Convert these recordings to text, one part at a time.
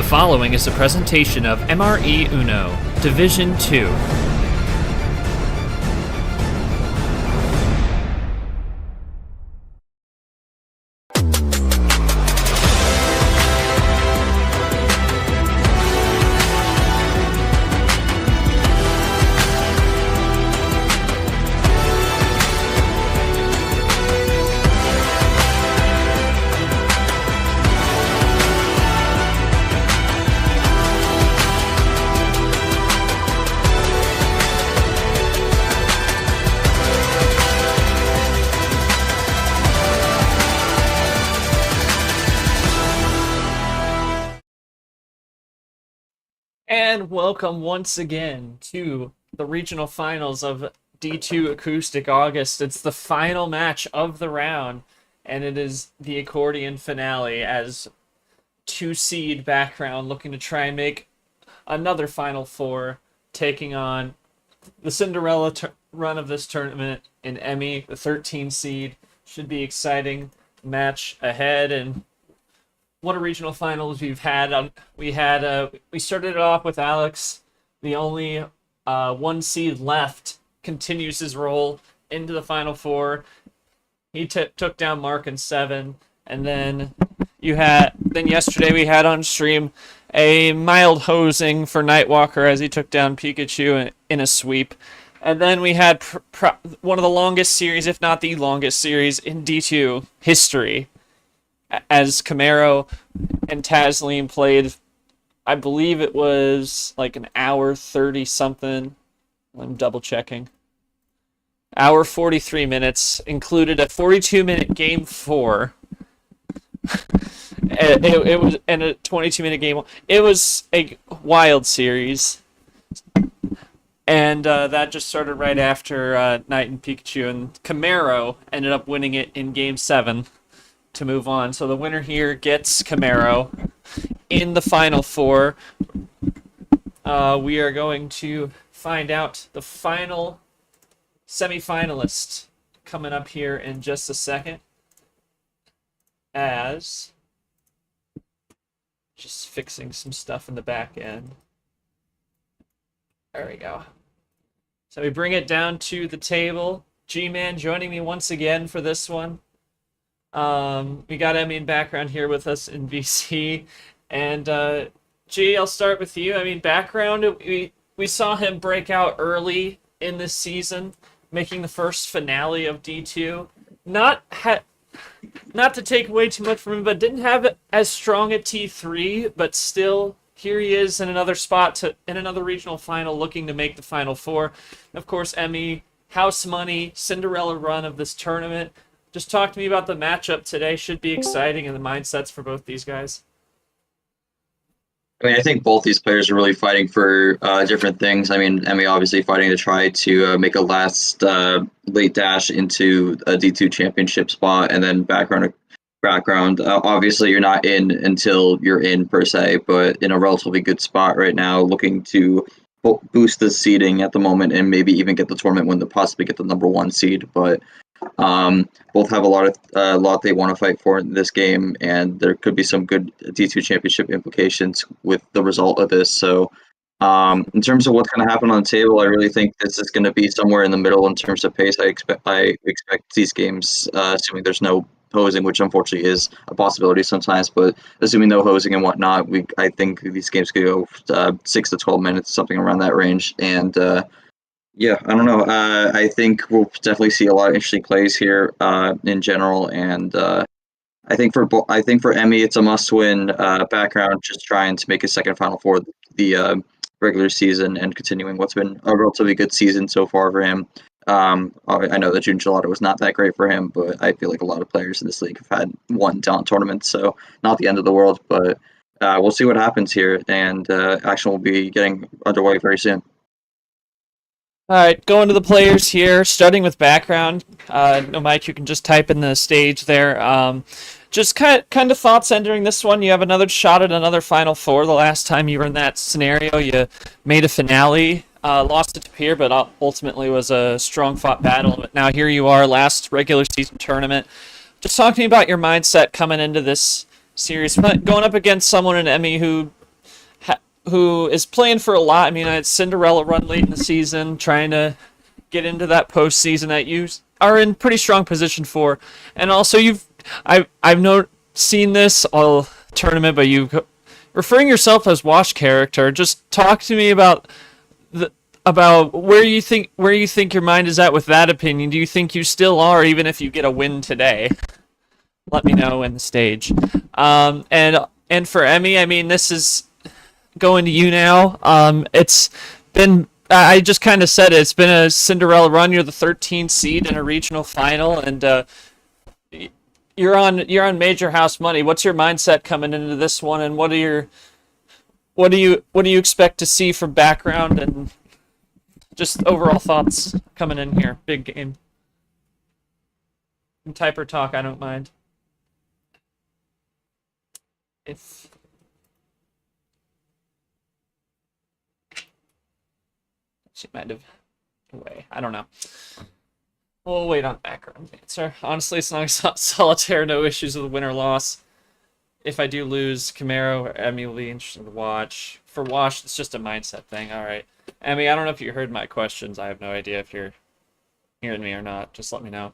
The following is a presentation of MRE UNO, Division 2. And welcome once again to the regional finals of D2 Acoustic August. It's the final match of the round, and it is the accordion finale as 2-seed background looking to try and make another Final Four, taking on the Cinderella run of this tournament in Emmy, the 13-seed. Should be exciting match ahead, and what a regional finals we've had. We started it off with Alex, the only 1 seed left, continues his role into the Final Four. He took down Mark in 7, and then yesterday we had on stream a mild hosing for Nightwalker as he took down Pikachu in a sweep. And then we had one of the longest series, if not the longest series in D2 history, as Camaro and Taslim played. I believe it was like an hour 30 something. I'm double checking. Hour 43 minutes, included a 42-minute game 4. It was and a 22-minute game. It was a wild series, and that just started right after Knight and Pikachu, and Camaro ended up winning it in game 7 to move on. So the winner here gets Camaro in the Final Four. We are going to find out the final semifinalist coming up here in just a second. As just fixing some stuff in the back end. There we go. So we bring it down to the table. G-Man joining me once again for this one. We got Emmy in background here with us in BC, and G, I'll start with you. I mean, background, we saw him break out early in this season, making the first finale of D2. Not to take away too much from him, but didn't have as strong a T3, but still, here he is in another spot in another regional final, looking to make the Final Four. Of course, Emmy, house money, Cinderella run of this tournament. Just talk to me about the matchup today. Should be exciting, and the mindsets for both these guys. I mean, I think both these players are really fighting for different things. I mean, Emmy obviously fighting to try to make a last late dash into a D2 championship spot, and then background. Obviously, you're not in until you're in, per se, but in a relatively good spot right now, looking to boost the seeding at the moment and maybe even get the tournament win to possibly get the number 1 seed. But both have a lot they want to fight for in this game, and there could be some good D2 championship implications with the result of this. So in terms of what's going to happen on the table, I really think this is going to be somewhere in the middle in terms of pace. I expect these games, assuming there's no hosing, which unfortunately is a possibility sometimes, but assuming no hosing and whatnot, I think these games could go 6 to 12 minutes, something around that range. And yeah, I don't know. I think we'll definitely see a lot of interesting plays here in general, and I think for Emmy, it's a must-win background, just trying to make a second Final Four the regular season and continuing what's been a relatively good season so far for him. I know that June Gelato was not that great for him, but I feel like a lot of players in this league have had one talent tournament, so not the end of the world. But we'll see what happens here, and action will be getting underway very soon. All right, going to the players here, starting with background. No, Mike, you can just type in the stage there. Just kind of thoughts entering this one. You have another shot at another Final Four. The last time you were in that scenario, you made a finale, lost it to Pier, but ultimately was a strong fought battle. But now here you are, last regular season tournament. Just talk to me about your mindset coming into this series, going up against someone in Emmy who who is playing for a lot. I mean, it's Cinderella run late in the season, trying to get into that postseason that you are in pretty strong position for. And also, I've seen this all tournament, but you referring yourself as Wash character. Just talk to me about where you think your mind is at with that opinion. Do you think you still are, even if you get a win today? Let me know in the stage. And for Emmy, I mean, this is going to you now. It's been, I just kind of said it, it's been a Cinderella run. You're the 13th seed in a regional final, and you're on Major House money. What's your mindset coming into this one, and what do you expect to see from background and just overall thoughts coming in here? Big game. You can type or talk, I don't mind. If she might have away, I don't know. We'll wait on background answer. Honestly, it's not solitaire. No issues with win or loss. If I do lose, Camaro or Emmy will be interesting to watch. For Wash, it's just a mindset thing. All right, Emmy, I don't know if you heard my questions. I have no idea if you're hearing me or not. Just let me know.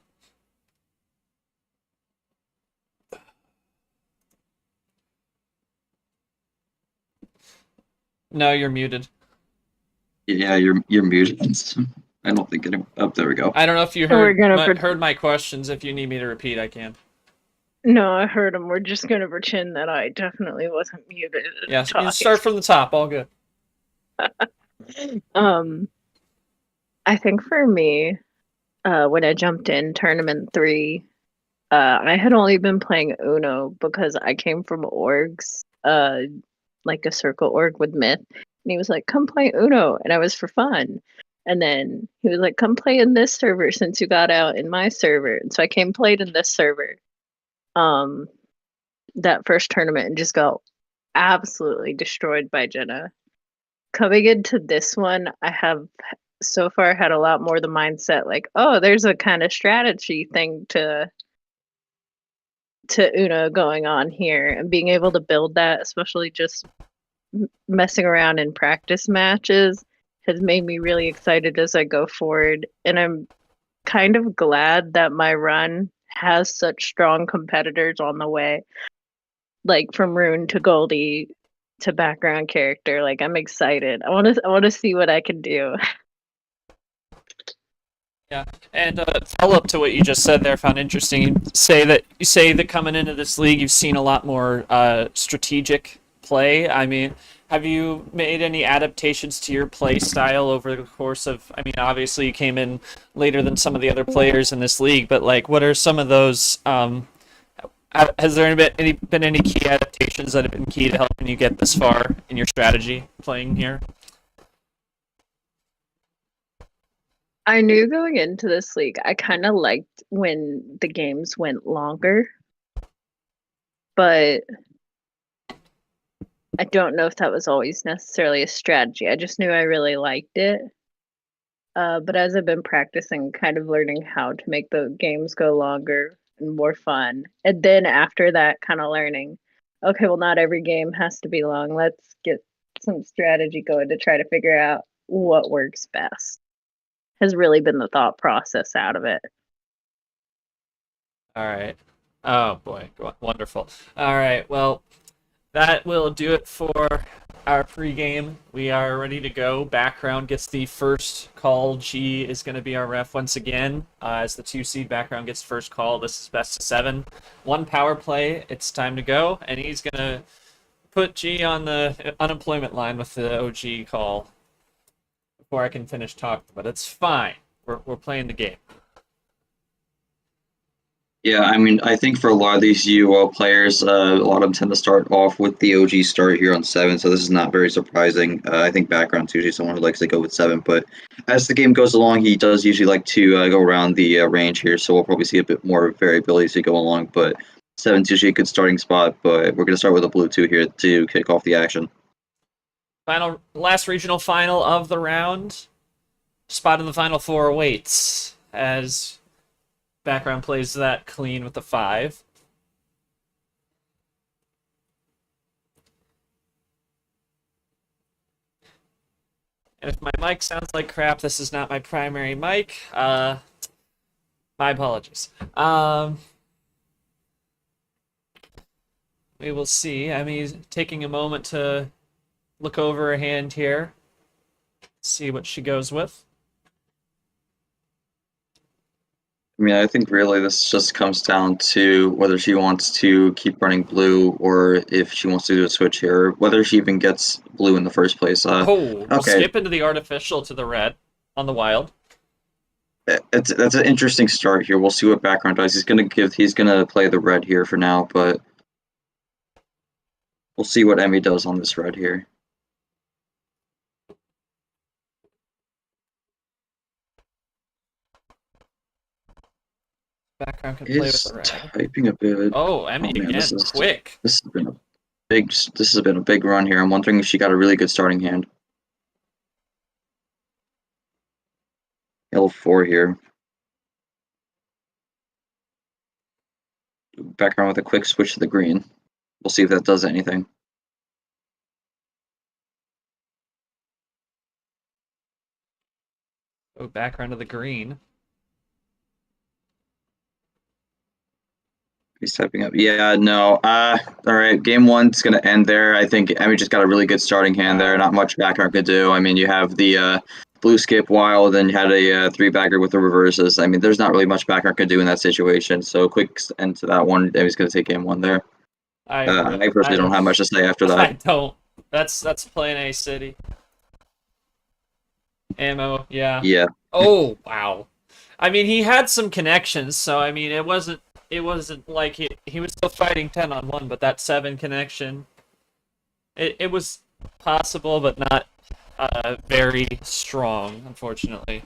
No, you're muted. Yeah, you're muted. I don't think anyone. Oh, there we go. I don't know if you heard my questions. If you need me to repeat, I can. No, I heard them. We're just gonna pretend that I definitely wasn't muted. Yeah, you start from the top. All good. I think for me, when I jumped in tournament 3, I had only been playing Uno because I came from orgs, like a circle org with Myth, and he was like, "Come play Uno," and I was for fun. And then he was like, "Come play in this server since you got out in my server," and so I played in this server. That first tournament and just got absolutely destroyed by Jenna. Coming into this one, I have so far had a lot more the mindset like, oh, there's a kind of strategy thing to Uno going on here, and being able to build that, especially just messing around in practice matches, has made me really excited as I go forward. And I'm kind of glad that my run has such strong competitors on the way, like from Rune to Goldie to background character. Like, I'm excited. I want to see what I can do. Yeah, and follow up to what you just said there, found interesting. You say that coming into this league, you've seen a lot more strategic play. I mean, have you made any adaptations to your play style over the course of? I mean, obviously you came in later than some of the other players in this league, but like, what are some of those? Has there been any key adaptations that have been key to helping you get this far in your strategy playing here? I knew going into this league, I kind of liked when the games went longer, but I don't know if that was always necessarily a strategy. I just knew I really liked it. But as I've been practicing, kind of learning how to make the games go longer and more fun. And then after that, kind of learning, okay, well, not every game has to be long. Let's get some strategy going to try to figure out what works best. Has really been the thought process out of it. All right. Oh boy, wonderful. All right, well, that will do it for our pregame. We are ready to go. Background gets the first call. G is going to be our ref once again. As the 2 seed, Background gets first call. This is best of 7. 1 power play. It's time to go, and he's going to put G on the unemployment line with the OG call before I can finish talking, but it's fine. We're playing the game. Yeah, I mean, I think for a lot of these UO players, a lot of them tend to start off with the OG start here on 7, so this is not very surprising. I think Background's usually someone who likes to go with 7, but as the game goes along, he does usually like to go around the range here, so we'll probably see a bit more variability as we go along, but 7's usually a good starting spot, but we're going to start with a blue 2 here to kick off the action. Last regional final of the round. Spot in the final 4 awaits as Background plays that clean with the 5. And if my mic sounds like crap, this is not my primary mic. My apologies. We will see. Emmy's taking a moment to look over her hand here, see what she goes with. I mean, I think really this just comes down to whether she wants to keep running blue or if she wants to do a switch here, whether she even gets blue in the first place. We'll Okay, skip into the artificial to the red on the wild. that's an interesting start here. We'll see what background does. He's gonna play the red here for now, but we'll see what Emmy does on this red here. Background can play with Is the red. typing a bit. Oh, Emmy man, again, quick. This has been a big run here. I'm wondering if she got a really good starting hand. L4 here. Background with a quick switch to the green. We'll see if that does anything. Oh, background of the green. He's typing up. Yeah, no. All right. Game one's gonna end there. I think Emmy just got a really good starting hand there. Not much background could do. I mean, you have the blue skip wild, and you had a three-bagger with the reverses. I mean, there's not really much background could do in that situation. So quick end to that one. Emmy's gonna take game one there. I personally don't have much to say after that. I don't. That's Plan A City. Ammo, yeah. Yeah. Oh, wow. I mean, he had some connections, so I mean, it wasn't like he was still fighting 10-on-1, but that 7 connection, it was possible, but not very strong, unfortunately,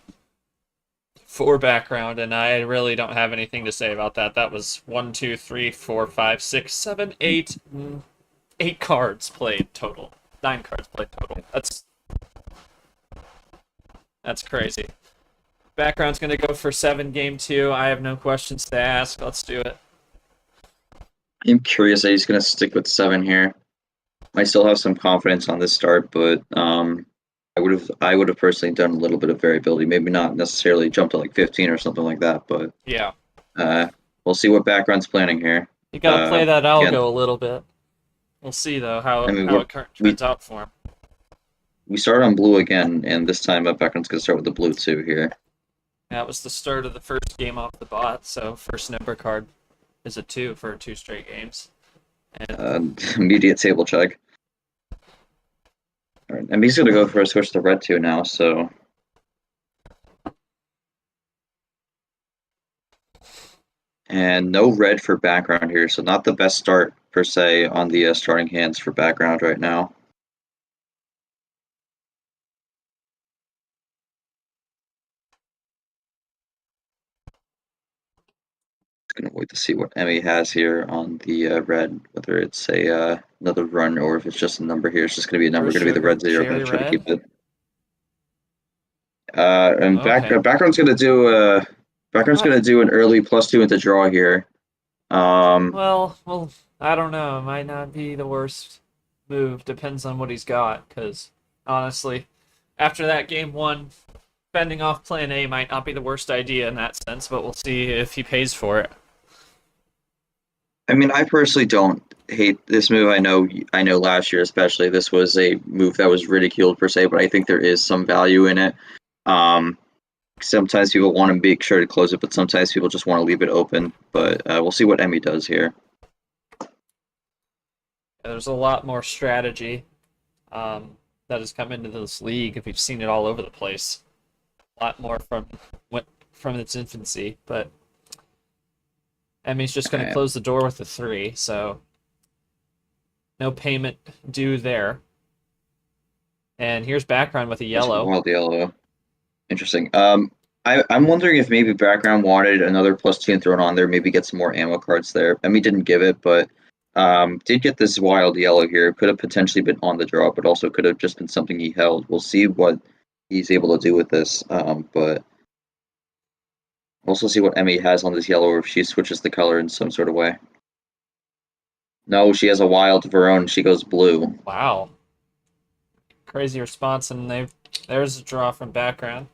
for background, and I really don't have anything to say about that. That was 1, 2, 3, 4, 5, 6, 7, 8, 8 cards played total. 9 cards played total. That's crazy. Background's going to go for 7 game 2. I have no questions to ask. Let's do it. I'm curious that he's going to stick with 7 here. I still have some confidence on this start, but I would have personally done a little bit of variability. Maybe not necessarily jump to like 15 or something like that, but yeah. We'll see what background's planning here. You got to play that algo a little bit. We'll see though how it turns out for him. We start on blue again, and this time background's going to start with the blue 2 here. That was the start of the first game off the bot, so first number card is a 2 for 2 straight games. And immediate table check. All right, and he's going to go for a switch to red 2 now, so... And no red for background here, so not the best start, per se, on the starting hands for background right now. Gonna wait to see what Emmy has here on the red, whether it's another run or if it's just a number here. It's just gonna be a number, gonna be the red 0. Gonna try to keep it. And okay. Background's gonna do an early +2 into draw here. Well, I don't know. It might not be the worst move. Depends on what he's got. Because honestly, after that game 1. Fending off Plan A might not be the worst idea in that sense, but we'll see if he pays for it. I mean, I personally don't hate this move. I know last year especially, this was a move that was ridiculed per se, but I think there is some value in it. Sometimes people want to make sure to close it, but sometimes people just want to leave it open. But we'll see what Emmy does here. There's a lot more strategy that has come into this league. We've seen it all over the place. A lot more from its infancy, but Emmy's just going to close the door with the 3, so no payment due there. And here's background with a yellow. Wild yellow. Interesting. I'm wondering if maybe background wanted another +2 thrown on there, maybe get some more ammo cards there. Emmy didn't give it, but did get this wild yellow here. Could have potentially been on the draw, but also could have just been something he held. We'll see what he's able to do with this, but also see what Emmy has on this yellow, or if she switches the color in some sort of way. No, she has a wild of her own. She goes blue. Wow. crazy response, and there's a draw from background.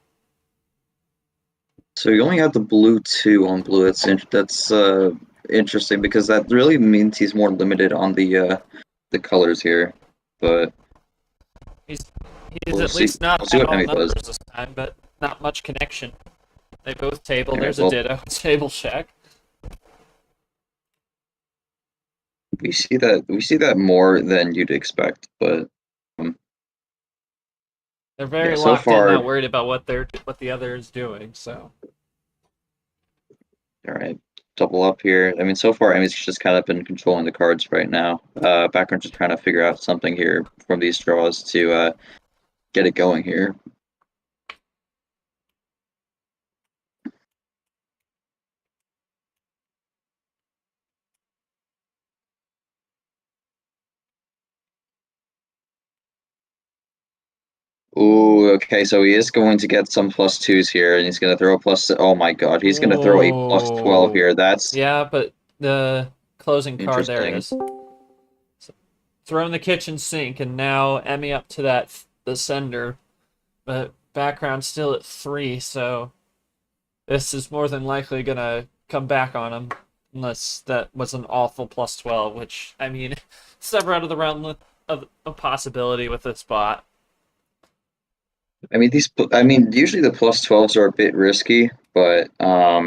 So you only have the blue 2 on blue. That's interesting because that really means he's more limited on the colors here. But He's we'll at see. least not We'll see at what all Emmy does. numbers this time, but not much connection. They both table. Yeah, There's well- a ditto. Table check. We see that more than you'd expect, but They're very Yeah, so locked far- in, not worried about what the other is doing. So all right, double up here. I mean, so far Emmy's just kind of been controlling the cards right now. Background just trying to figure out something here from these draws to get it going here. Ooh, okay, so he is going to get some +2s here, and he's going to throw a plus. Oh my God, he's going to throw a +12 here. That's yeah, but the closing card there it is. So, throw in the kitchen sink, and now Emmy up to the sender, but background still at 3. So this is more than likely gonna come back on him, unless that was an awful +12, which I mean, it's never out of the realm of a possibility with this bot. I mean, usually the +12s are a bit risky, but I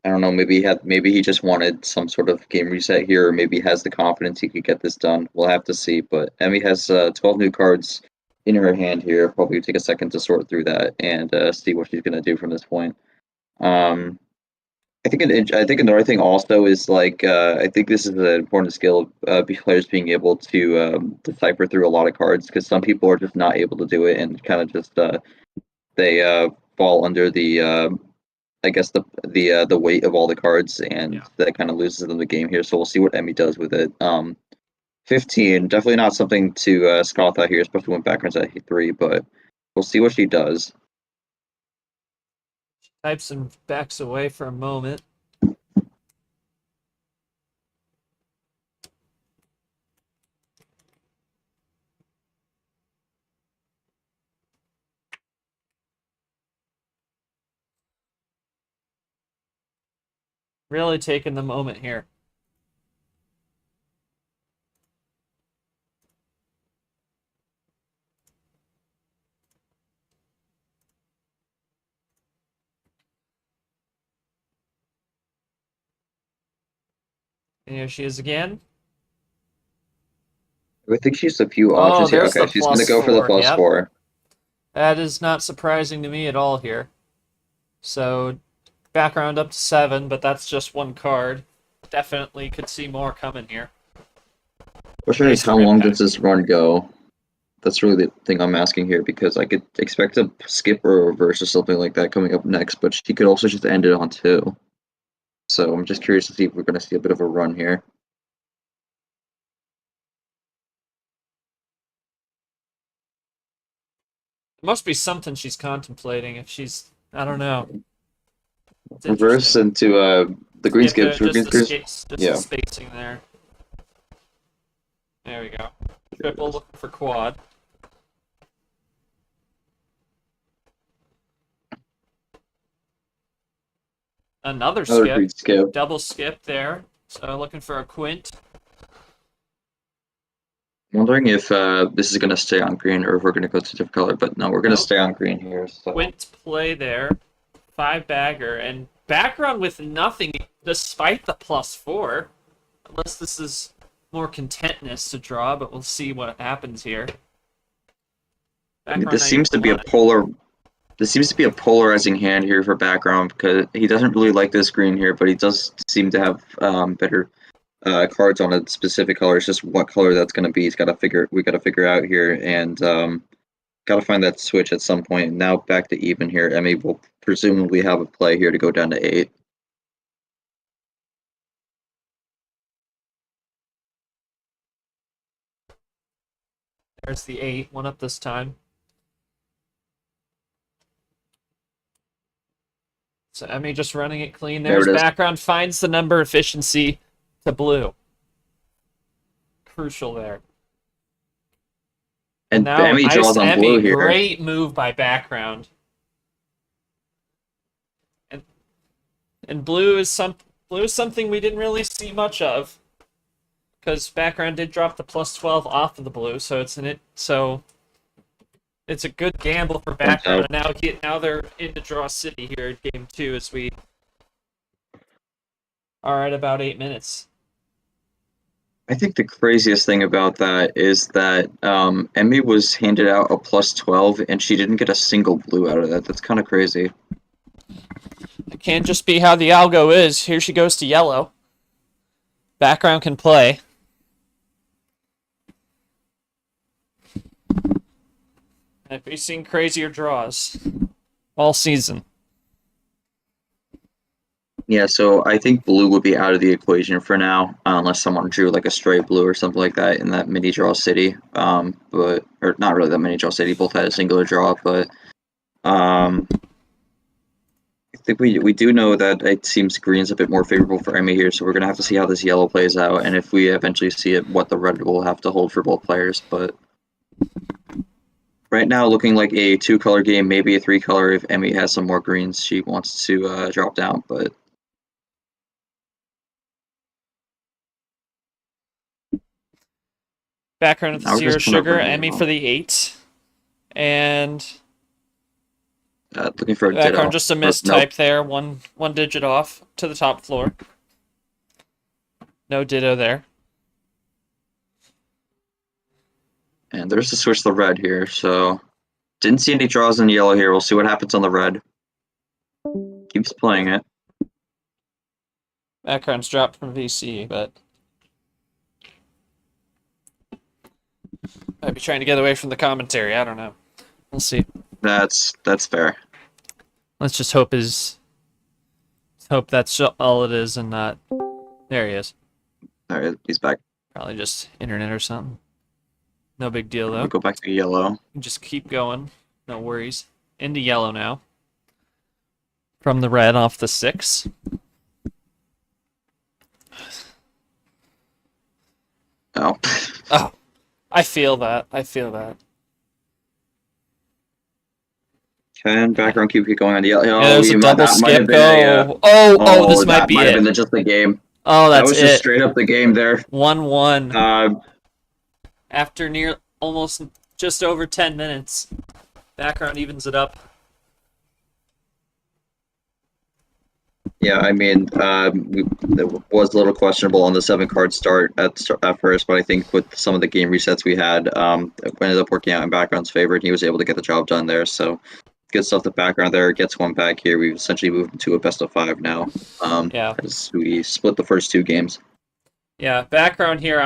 don't know. Maybe he just wanted some sort of game reset here, or maybe he has the confidence he could get this done. We'll have to see. But Emmy has 12 new cards in her hand here. Probably take a second to sort through that and see what she's gonna do from this point. I think another thing also is I think this is an important skill of players being able to decipher through a lot of cards, because some people are just not able to do it and kind of just they fall under the I guess the weight of all the cards, and that kind of loses them the game here. So we'll see what Emmy does with it. 15, definitely not something to scoff at here, especially when background's at 3, but we'll see what she does. Types and backs away for a moment. Really taking the moment here. And here she is again. I think she's a few Oh, options here. there's Okay, the she's going to go for the +4, yep. +4. That is not surprising to me at all here. So, background up to 7, but that's just one card. Definitely could see more coming here. Question is, how long does this run go? That's really the thing I'm asking here, because I could expect a skip or a reverse or something like that coming up next, but she could also just end it on 2. So I'm just curious to see if we're going to see a bit of a run here. It must be something she's contemplating if she's, I don't know. It's Reverse interesting. into the green skips. Just Yeah. the spacing there. There we go. Triple looking for quad. Another green skip. skip. Double skip there. So looking for a quint. Wondering if this is going to stay on green or if we're going to go to a different color, but no, we're going to Nope. stay on green here. So. Quint play there. 5 bagger. And background with nothing despite the +4. Unless this is more contentness to draw, but we'll see what happens here. I mean, this seems to be a polarizing hand here for background, because he doesn't really like this green here, but he does seem to have better cards on a specific color. It's just what color that's going to be. We got to figure out here, and got to find that switch at some point. Now back to even here. Emmy will presumably have a play here to go down to 8. There's the 8, 1 up this time. So Emmy just running it clean. There's There it is. background, finds the number efficiency to blue. Crucial there. And now Emmy ice draws to on Emmy. blue here. Great move by background. And blue is something we didn't really see much of, because background did drop the +12 off of the blue, so it's a good gamble for background. And now they're into draw city here in game 2 as we are at about 8 minutes. I think the craziest thing about that is that Emmy was handed out a +12 and she didn't get a single blue out of that. That's kind of crazy. It can't just be how the algo is. Here she goes to yellow. Background can play. And we've seen crazier draws all season. Yeah, so I think blue would be out of the equation for now, unless someone drew like a straight blue or something like that in that mini draw city. But or not really that mini draw city. Both had a singular draw, but I think we do know that it seems green's a bit more favorable for Emmy here, so we're gonna have to see how this yellow plays out, and if we eventually see it, what the red will have to hold for both players. But right now, looking like a 2-color game, maybe a 3-color if Emmy has some more greens she wants to drop down, but. Background with Now we're zero just kind of sugar, running Emmy along. for the 8. And Looking for a background ditto. just a Nope. mistype there, one digit off to the top floor. No ditto there. And there's the switch to the red here, so didn't see any draws in yellow here. We'll see what happens on the red. Keeps playing it. Background's dropped from VC, but might be trying to get away from the commentary. I don't know. We'll see. That's fair. Let's just hope that's all it is and not. There he is. All right, he's back. Probably just internet or something. No big deal though. We'll go back to yellow. Just keep going. No worries. Into yellow now. From the red off the 6. Oh. Oh, I feel that. Can background keep going on yellow? Yeah, there's a double skip. This Might be might have it. been just the game. Oh, That that's was just it. straight up the game there. 1-1. After almost just over 10 minutes. Background evens it up. Yeah, I mean, it was a little questionable on the 7-card start at first, but I think with some of the game resets we had, it ended up working out in background's favor, and he was able to get the job done there. So good stuff. The background there gets one back here. We've essentially moved into a best of 5 now. Yeah. As we split the first 2 games. Yeah, background here.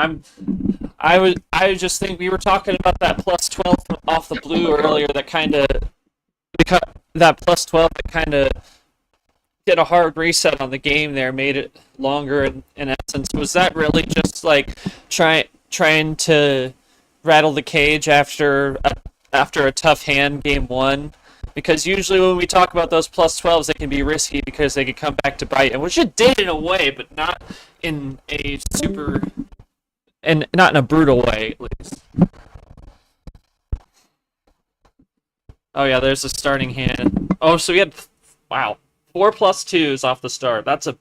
I just think we were talking about that +12 off the blue earlier. That +12 that kind of did a hard reset on the game there, made it longer in essence. Was that really just like trying to rattle the cage after a tough hand game 1? Because usually when we talk about those +12s, they can be risky because they can come back to bite, and which it did in a way, but not in a not in a brutal way, at least. Oh yeah, there's the starting hand. Oh, so we had 4 +2s off the start. That's a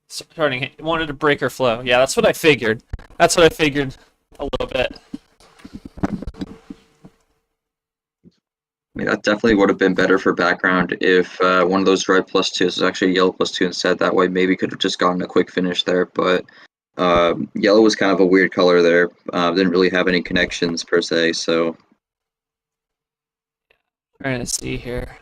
starting hand. Wanted to break her flow. Yeah, that's what I figured. A little bit. I mean, that definitely would have been better for background if one of those red +2s was actually yellow +2 instead. That way, maybe could have just gotten a quick finish there. But yellow was kind of a weird color there. Didn't really have any connections per se. So Trying to see here.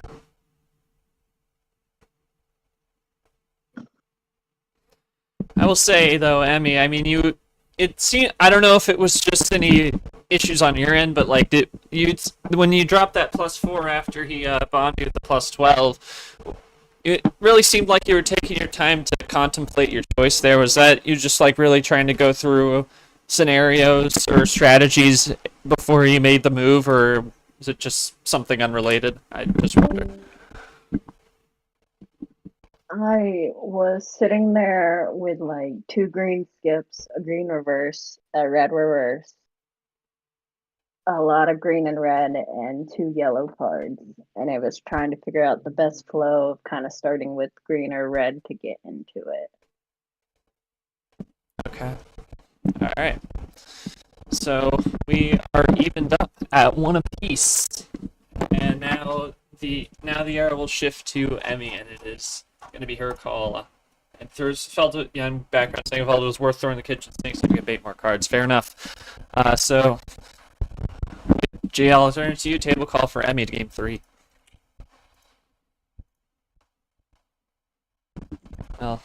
I will say though, Emmy, I mean, it seemed, I don't know if it was just any issues on your end, but like when you dropped that +4 after he bombed you with the +12, it really seemed like you were taking your time to contemplate your choice there. Was that you just like really trying to go through scenarios or strategies before you made the move, or was it just something unrelated? I just wonder. I was sitting there with like 2 green skips, a green reverse, a red reverse, a lot of green and red and 2 yellow cards. And I was trying to figure out the best flow of kind of starting with green or red to get into it. Okay. All right. So we are evened up at 1 apiece, and now the arrow will shift to Emmy, and it is going to be her call. And felt it, yeah, in background saying felt it was worth throwing the kitchen sink so we could bait more cards. Fair enough. So JL, I'll turn it to you. Table call for Emmy to game 3. Well,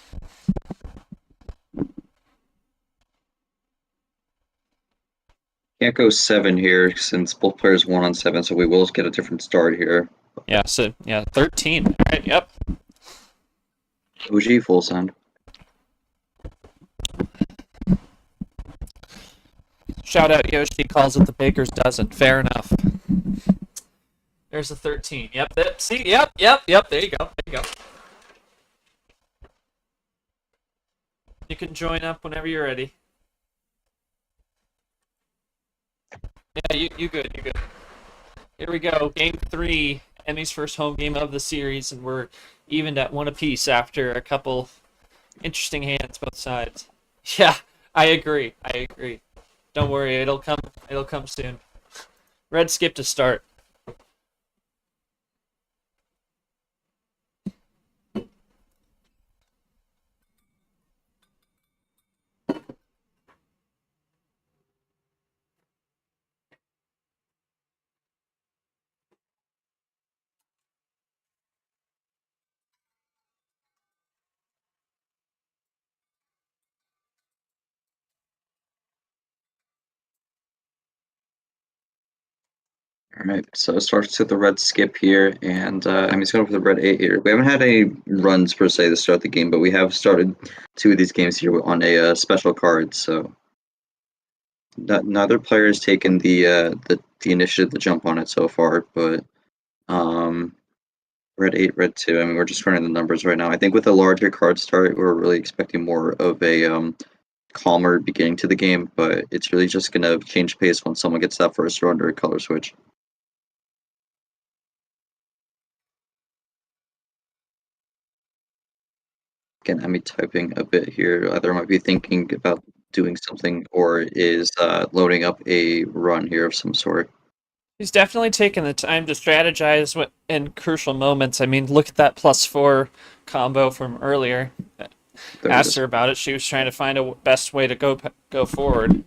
Can't go 7 here since both players won on 7, so we will get a different start here. yeah. So yeah, 13. All right. Yep. OG full send. Shout out Yoshi calls it the baker's dozen. Fair enough. There's a 13. Yep. See. Yep. There you go. You can join up whenever you're ready. Yeah, you good. Here we go. Game 3. Emmy's first home game of the series, and we're evened at 1 apiece after a couple interesting hands both sides. Yeah, I agree. Don't worry, it'll come soon. Red skipped a start. All right, so it starts with the red skip here, and Emmy's going for the red 8 here. We haven't had any runs per se to start the game, but we have started 2 of these games here on a special card. So neither player has taken the initiative to jump on it so far, but red 8, red 2. I mean, we're just running the numbers right now. I think with a larger card start, we're really expecting more of a calmer beginning to the game, but it's really just going to change pace when someone gets that first run or a color switch. Again, Emmy typing a bit here. Either might be thinking about doing something or is loading up a run here of some sort. He's definitely taken the time to strategize in crucial moments. I mean, look at that +4 combo from earlier. Asked her about it. She was trying to find a best way to go forward.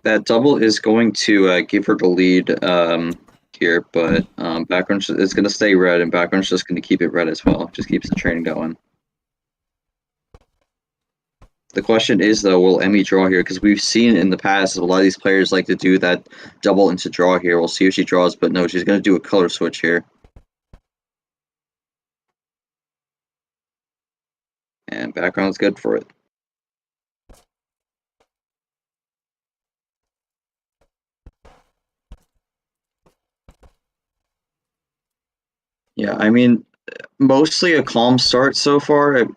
That double is going to give her the lead here, but background is going to stay red, and background's just going to keep it red as well. Just keeps the train going. The question is, though, will Emmy draw here? Because we've seen in the past a lot of these players like to do that double into draw here. We'll see if she draws, but no, she's going to do a color switch here. And background's good for it. Yeah, I mean, mostly a calm start so far. In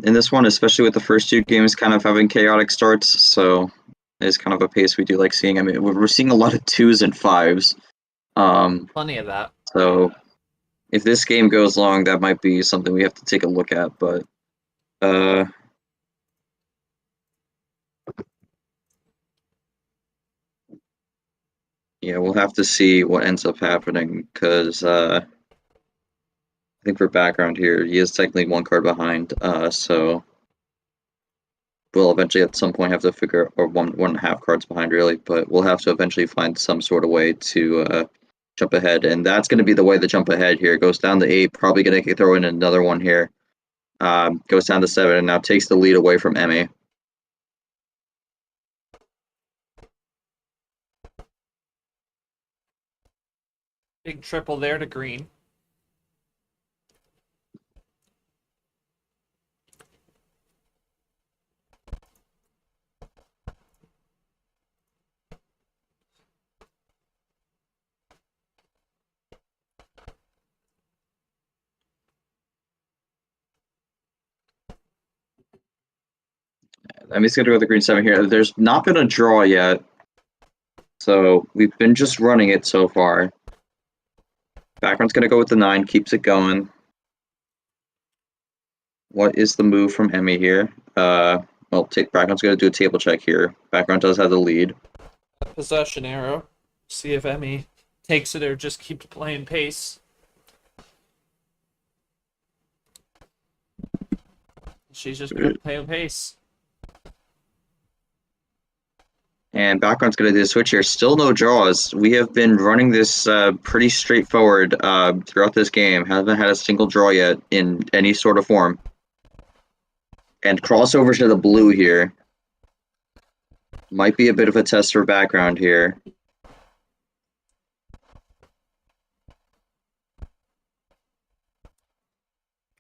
this one, especially with the first 2 games kind of having chaotic starts, so it's kind of a pace we do like seeing. I mean, we're seeing a lot of 2s and 5s. Plenty of that. So if this game goes long, that might be something we have to take a look at, but yeah, we'll have to see what ends up happening, because I think for background here, he is technically 1 card behind, so we'll eventually at some point have to figure, or 1.5 cards behind really, but we'll have to eventually find some sort of way to jump ahead, and that's going to be the way to jump ahead here. Goes down to 8, probably going to throw in another one here. Goes down to 7, and now takes the lead away from Emmy. Big triple there to green. Emmy's going to go with the green 7 here. There's not been a draw yet. So we've been just running it so far. Background's going to go with the 9, keeps it going. What is the move from Emmy here? Well, Background's going to do a table check here. Background does have the lead. Possession arrow. See if Emmy takes it or just keeps playing pace. She's just going to play pace. And Background's going to do a switch here. Still no draws. We have been running this pretty straightforward throughout this game. Haven't had a single draw yet in any sort of form. And crossover to the blue here. Might be a bit of a test for Background here.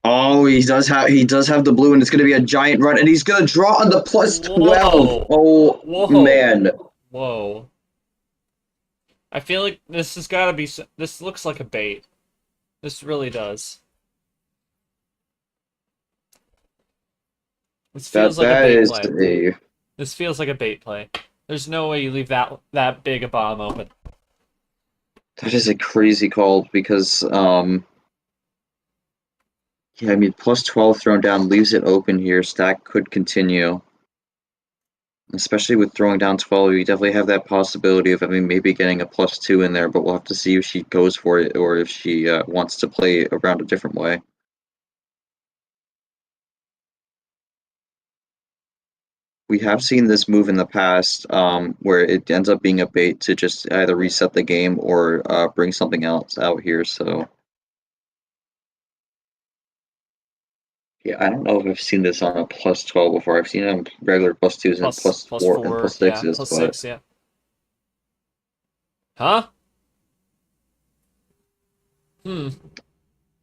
Oh, he does have the blue, and it's going to be a giant run, and he's going to draw on the plus 12. Whoa. Oh, Whoa. man. Whoa. I feel like this has got to be... This looks like a bait. This really does. This feels like a bait play. This feels like a bait play. There's no way you leave that big a bomb open. That is a crazy call because... Yeah, I mean, plus 12 thrown down leaves it open here. Stack could continue. Especially with throwing down 12, you definitely have that possibility of, maybe getting a plus 2 in there, but we'll have to see if she goes for it or if she wants to play around a different way. We have seen this move in the past where it ends up being a bait to just either reset the game or bring something else out here, so... Yeah, I don't know if I've seen this on a plus 12 before. I've seen it on regular plus 2s and plus 4 and plus 6s. Yeah, plus 6, yeah. Huh?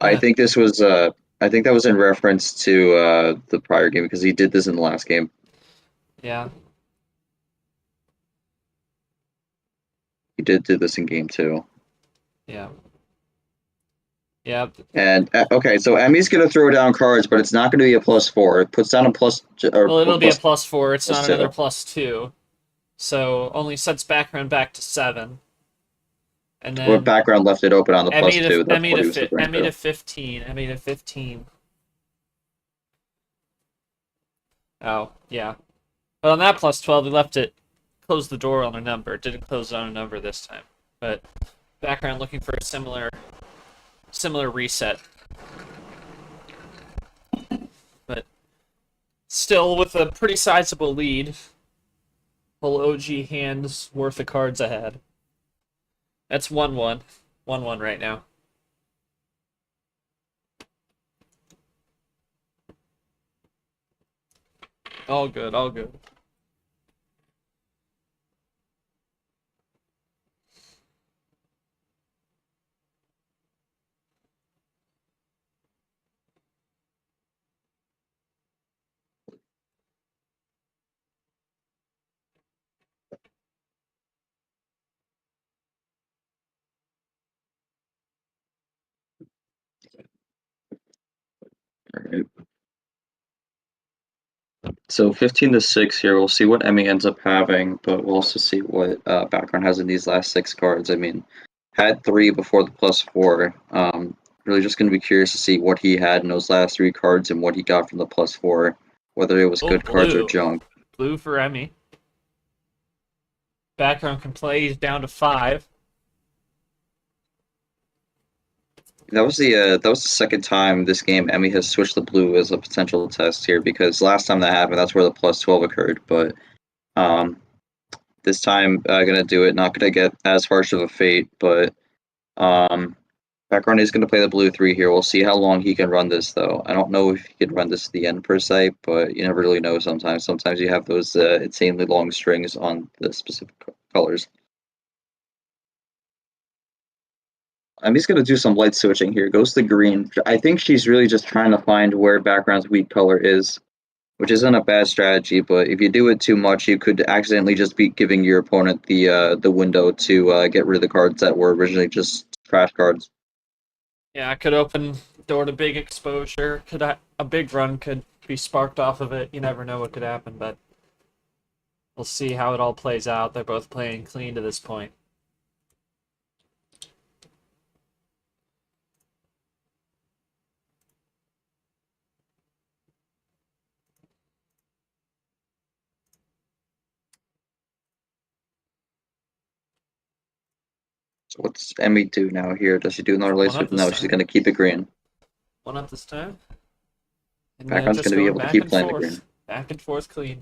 I think this was I think that was in reference to the prior game because he did this in the last game. Yeah. He did do this in game 2. Yeah. Yeah. And okay, so Emmy's gonna throw down cards, but it's not gonna be a plus 4. It puts down a plus. Well, it'll be a plus 4. It's plus not 2. another plus 2, so only sets Background back to 7. And then What Background left it open on the plus 2. That's Emmy what he was referring Emmy to. to 15. Emmy to 15. Oh yeah, but on that plus 12, he left it. Closed the door on a number. Didn't close it on a number this time. But Background looking for a similar reset. But still with a pretty sizable lead. Whole OG hands worth of cards ahead. That's 1-1. 1-1 right now. All good, all good. All right. So 15-6 here. We'll see what Emmy ends up having, but we'll also see what Background has in these last 6 cards. I mean, had 3 before the plus 4. Really just going to be curious to see what he had in those last 3 cards and what he got from the plus 4, whether it was good cards or junk. Blue for Emmy. Background can play. He's down to 5. That was the second time this game Emmy has switched the blue as a potential test here, because last time that happened, that's where the plus 12 occurred. But this time, gonna do it. Not gonna get as harsh of a fate, but Background is gonna play the blue 3 here. We'll see how long he can run this, though. I don't know if he can run this to the end per se, but you never really know. Sometimes you have those insanely long strings on the specific colors. Emmy's going to do some light switching here. Goes to green. I think she's really just trying to find where Background's weak color is, which isn't a bad strategy, but if you do it too much, you could accidentally just be giving your opponent the window to get rid of the cards that were originally just trash cards. Yeah, it could open door to big exposure. A big run could be sparked off of it. You never know what could happen, but we'll see how it all plays out. They're both playing clean to this point. So what's Emmy do now here? Does she do another late switch? No, she's going to keep it green. One up this time. And Background's going to be able to keep playing the green. Back and forth clean.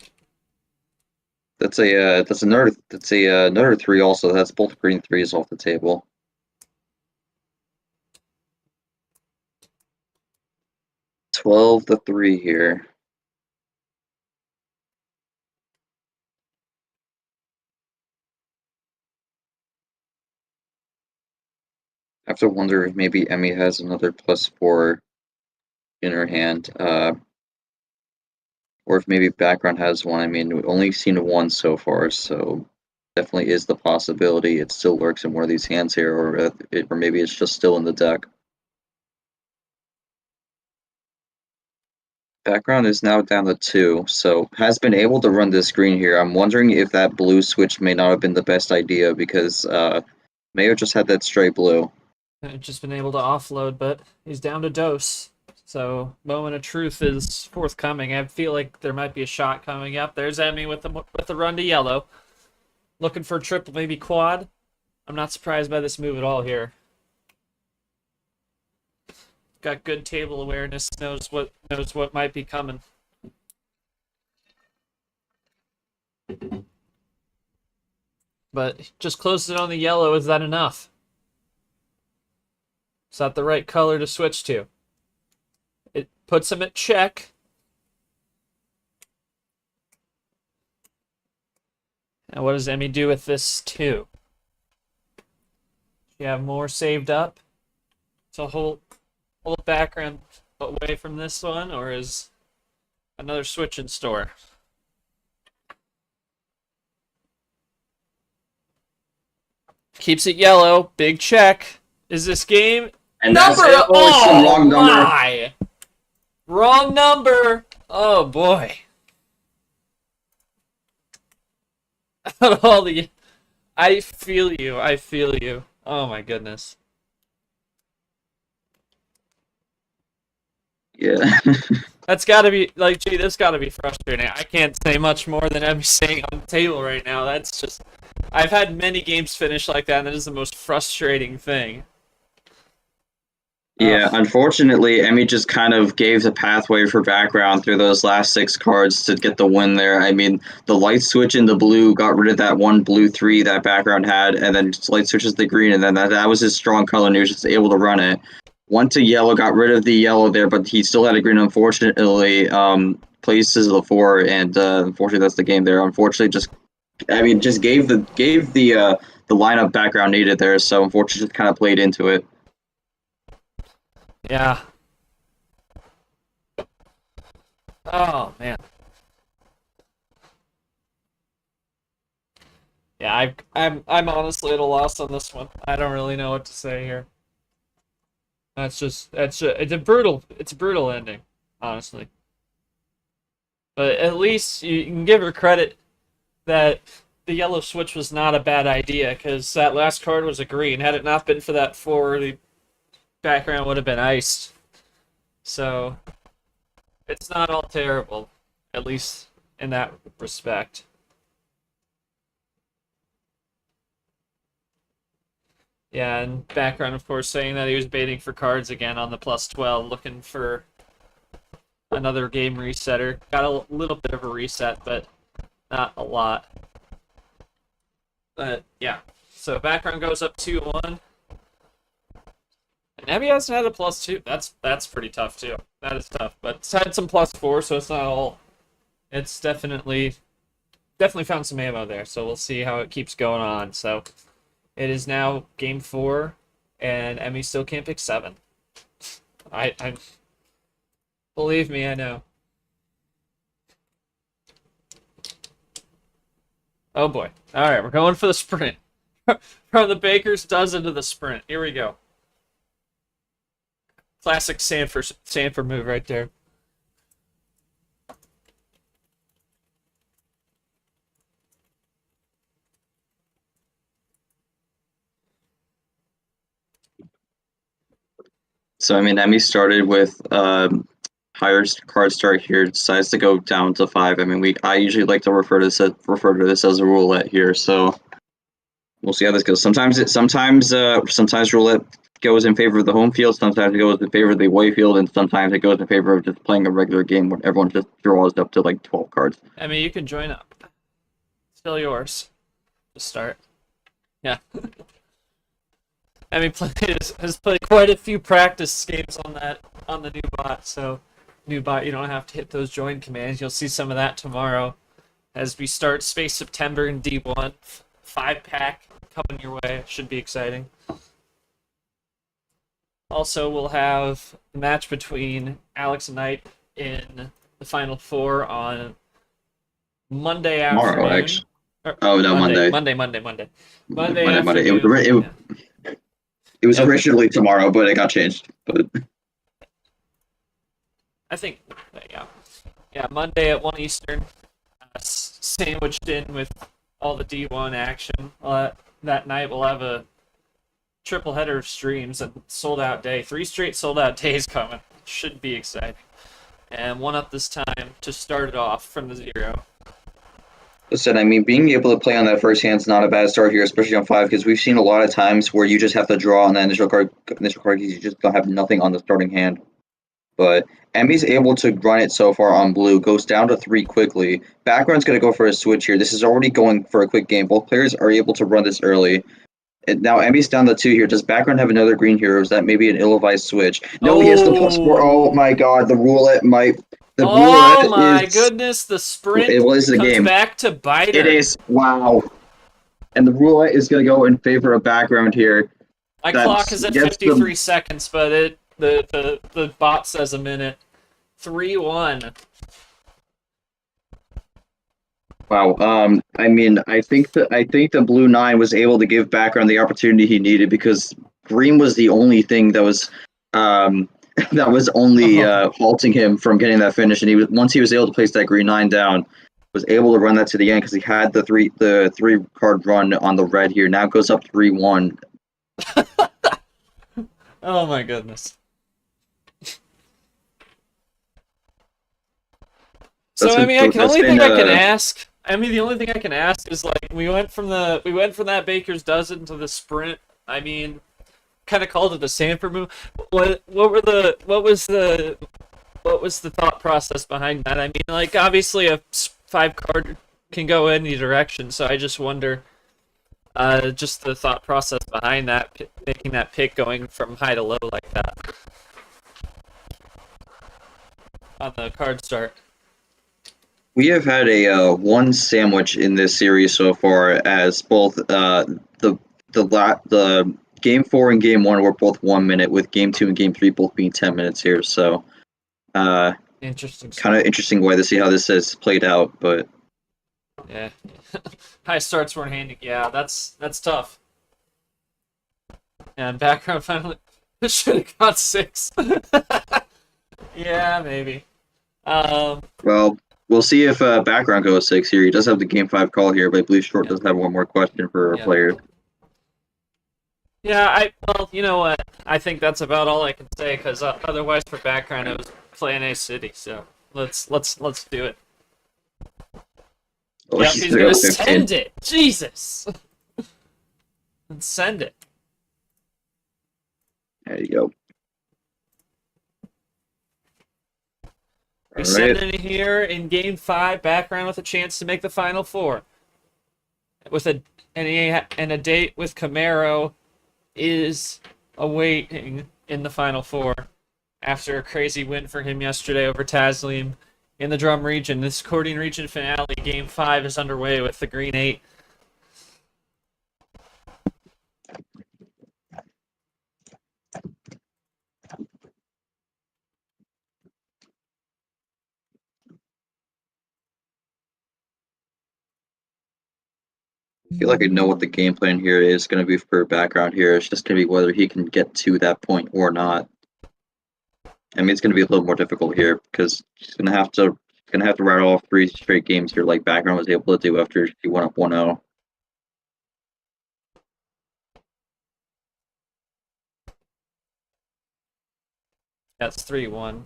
That's another 3 also. That's both green 3s off the table. $12-3 here. I have to wonder if maybe Emmy has another +4 in her hand, or if maybe background has one. I mean, we've only seen one so far, so definitely is the possibility it still lurks in one of these hands here, or maybe it's just still in the deck. Background is now down to 2, so has been able to run this green here. I'm wondering if that blue switch may not have been the best idea, because Mayo just had that straight blue. Just been able to offload, but he's down to dose. So moment of truth is forthcoming. I feel like there might be a shot coming up. There's Emmy with the run to yellow, looking for a triple, maybe quad. I'm not surprised by this move at all here. Got good table awareness. Knows what might be coming. But just closes it on the yellow. Is that enough? Is that the right color to switch to? It puts him at check. And what does Emmy do with this 2? You have more saved up? So hold background away from this one, or is another switch in store? Keeps it yellow. Big check. Is this game? And number! That's it. Oh, wrong number. My. Wrong number. Oh boy. Out of all the, I feel you. I feel you. Oh my goodness. Yeah. That's got to be like, gee, that's got to be frustrating. I can't say much more than I'm saying on the table right now. That's just, I've had many games finish like that, and that is the most frustrating thing. Yeah, unfortunately, Emmy just kind of gave the pathway for background through those last 6 cards to get the win there. I mean, the light switch in the blue got rid of that one blue 3 that background had, and then light switches the green, and then that was his strong color, and he was just able to run it. Went to yellow, got rid of the yellow there, but he still had a green, unfortunately. Places the 4, and unfortunately that's the game there. Unfortunately, just gave the lineup background needed there, so unfortunately just kind of played into it. Yeah. Oh man. Yeah, I'm honestly at a loss on this one. I don't really know what to say here. It's a brutal ending, honestly. But at least you can give her credit that the yellow switch was not a bad idea, because that last card was a green. Had it not been for that 4, the background would have been iced. So it's not all terrible, at least in that respect. Yeah, and background, of course, saying that he was baiting for cards again on the +12, looking for another game resetter. Got a little bit of a reset, but not a lot. But yeah, so background goes up 2-1. And Emmy hasn't had a +2. That's pretty tough too. That is tough, but it's had some +4, so it's not all. It's definitely found some ammo there. So we'll see how it keeps going on. So it is now game 4, and Emmy still can't pick 7. I believe me, I know. Oh boy! All right, we're going for the sprint. From the baker's dozen to the sprint. Here we go. Classic Sanford move right there. So I mean, Emmy started with higher card start here, decides to go down to 5. I mean, I usually like to refer to this as a roulette here. So we'll see how this goes. Sometimes roulette goes in favor of the home field. Sometimes it goes in favor of the away field, and sometimes it goes in favor of just playing a regular game when everyone just draws up to like 12 cards. I mean, you can join up. Still yours. To start. Yeah. I mean, has played quite a few practice games on the new bot. So, new bot, you don't have to hit those join commands. You'll see some of that tomorrow as we start Space September in D1. 5-pack coming your way. Should be exciting. Also, we'll have a match between Alex and Knight in the Final Four on Monday afternoon. Tomorrow, actually. Oh no, Monday. Monday It was originally tomorrow, but it got changed. But I think, yeah, Monday at 1 Eastern, sandwiched in with all the D1 action. That night we'll have a triple header of streams and sold out day. 3 straight sold out days coming. Should be exciting. And one up this time to start it off from the 0. listen, I mean, being able to play on that first hand is not a bad start here, especially on 5, because we've seen a lot of times where you just have to draw on that initial card because you just don't have nothing on the starting hand. But Emmy's able to run it so far on blue, goes down to 3 quickly. Background's going to go for a switch here. This is already going for a quick game. Both players are able to run this early. And now Emmy's down to 2 here. Does Background have another green here, or is that maybe an ill-advised switch? No, he has the +4. Oh my god, the roulette might... Oh my goodness, the sprint comes game. Back to bite her. It is, wow. And the roulette is going to go in favor of Background here. My clock is at 53 seconds, but the bot says a minute. 3-1. Wow. I mean, I think the blue 9 was able to give Background the opportunity he needed because green was the only thing that was halting him from getting that finish. And once he was able to place that green 9 down, was able to run that to the end because he had the three card run on the red here. Now it goes up 3-1. Oh my goodness. So I mean, the only thing I can ask is like we went from that baker's dozen to the sprint. I mean, kind of called it a Sanford move. What was the thought process behind that? I mean, like obviously a 5 card can go any direction, so I just wonder, just the thought process behind that, making that pick going from high to low like that on the card start. We have had a 1 sandwich in this series so far, as both the game 4 and game 1 were both 1 minute, with game 2 and game 3 both being 10 minutes here. So, interesting. Kind of interesting way to see how this has played out, but yeah, high starts weren't handy. Yeah, that's tough. And Background finally should have got 6. Yeah, maybe. Well. We'll see if Background goes 6 here. He does have the game 5 call here, but I believe Short does have one more question for our player. Yeah, well, you know what? I think that's about all I can say because otherwise, for Background, it was playing A City. So let's do it. Oh, yep, he's gonna send it. Jesus, let's send it. There you go. We send it here in Game 5. Background with a chance to make the Final Four. With a date with Camaro is awaiting in the Final Four after a crazy win for him yesterday over Taslim in the Drum region. This Accordion region finale, Game 5, is underway with the Green 8. I feel like I know what the game plan here is going to be for Background here. It's just going to be whether he can get to that point or not. I mean, it's going to be a little more difficult here because he's going to have to rattle off 3 straight games here, like Background was able to do after he went up 1-0. That's 3-1.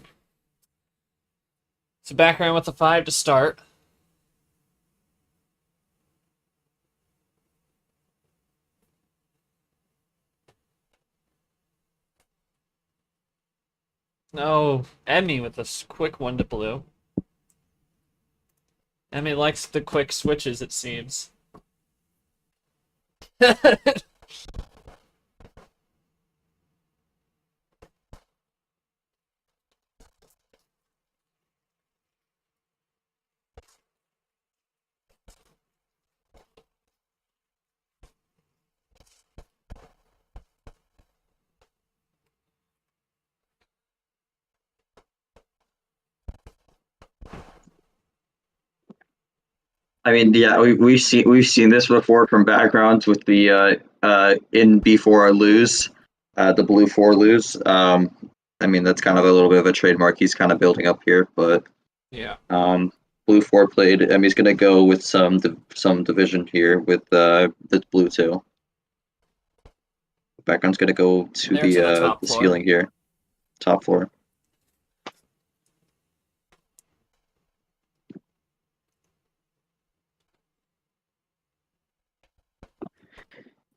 So background with the 5 to start. No, Emmy with this quick 1 to blue. Emmy likes the quick switches, it seems. I mean, yeah, we've seen this before from backgrounds with the in B4 lose, the blue 4 lose. I mean, that's kind of a little bit of a trademark he's kind of building up here, but Yeah. blue 4 played. Emmy's gonna go with some division here with the blue 2. Background's gonna go to There to the top the floor. ceiling here, top floor.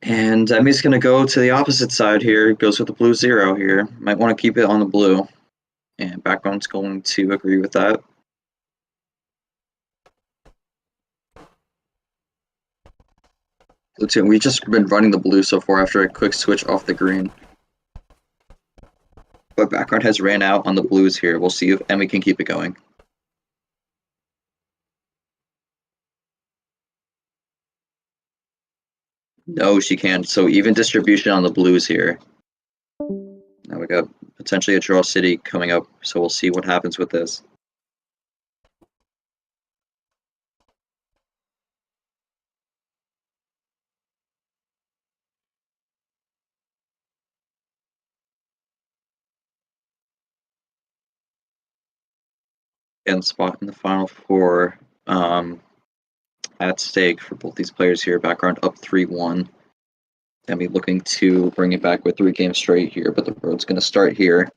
And Emmy's going to go to the opposite side here. Goes with the blue 0 here. Might want to keep it on the blue. And background's going to agree with that. We've just been running the blue so far after a quick switch off the green. But background has ran out on the blues here. We'll see if Emmy can keep it going. No, she can't. So even distribution on the blues here. Now we got potentially a draw city coming up, so we'll see what happens with this. And spot in the final 4 at stake for both these players here. Background up 3-1. Emmy looking to bring it back with 3 games straight here, but the road's going to start here.